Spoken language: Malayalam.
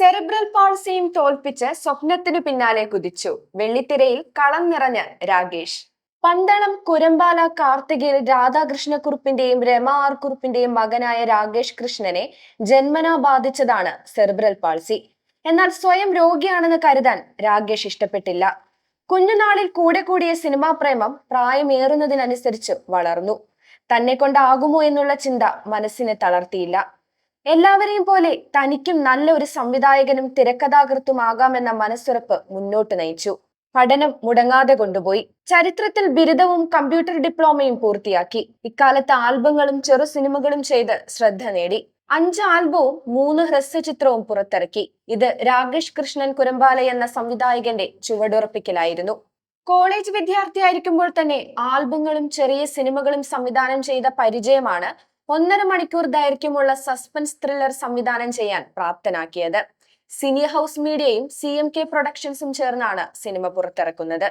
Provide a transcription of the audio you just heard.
സെറിബ്രൽ പാൾസിയും തോൽപ്പിച്ച് സ്വപ്നത്തിനു പിന്നാലെ കുതിച്ചു. വെള്ളിത്തിരയിൽ കളം നിറഞ്ഞ രാകേഷ്. പന്തളം കുരമ്പാല കാർത്തികയിൽ രാധാകൃഷ്ണക്കുറുപ്പിന്റെയും രമ ആർ കുറുപ്പിന്റെയും മകനായ രാകേഷ് കൃഷ്ണനെ ജന്മനാ ബാധിച്ചതാണ് സെറിബ്രൽ പാൾസി. എന്നാൽ സ്വയം രോഗിയാണെന്ന് കരുതാൻ രാകേഷ് ഇഷ്ടപ്പെട്ടില്ല. കുഞ്ഞുനാളിൽ കൂടെ കൂടിയ സിനിമാ പ്രേമം പ്രായമേറുന്നതിനനുസരിച്ച് വളർന്നു. തന്നെ കൊണ്ടാകുമോ എന്നുള്ള ചിന്ത മനസ്സിനെ തളർത്തിയില്ല. എല്ലാവരെയും പോലെ തനിക്കും നല്ല ഒരു സംവിധായകനും തിരക്കഥാകൃത്തുമാകാമെന്ന മനസ്സുറപ്പ് മുന്നോട്ട് നയിച്ചു. പഠനം മുടങ്ങാതെ കൊണ്ടുപോയി. ചരിത്രത്തിൽ ബിരുദവും കമ്പ്യൂട്ടർ ഡിപ്ലോമയും പൂർത്തിയാക്കി. ഇക്കാലത്ത് ആൽബങ്ങളും ചെറു സിനിമകളും ചെയ്ത് ശ്രദ്ധ നേടി. 5 ആൽബവും 3 ഹ്രസ്വചിത്രവും പുറത്തിറക്കി. ഇത് രാകേഷ് കൃഷ്ണൻ കുരമ്പാല എന്ന സംവിധായകന്റെ ചുവടുറപ്പിക്കലായിരുന്നു. കോളേജ് വിദ്യാർത്ഥിയായിരിക്കുമ്പോൾ തന്നെ ആൽബങ്ങളും ചെറിയ സിനിമകളും സംവിധാനം ചെയ്ത പരിചയമാണ് 1.5 മണിക്കൂർ ദൈർഘ്യമുള്ള സസ്പെൻസ് ത്രില്ലർ സംവിധാനം ചെയ്യാൻ പ്രാപ്തനാക്കിയത്. സിനി ഹൗസ് മീഡിയയും CMK പ്രൊഡക്ഷൻസും ചേർന്നാണ് സിനിമ പുറത്തിറക്കുന്നത്.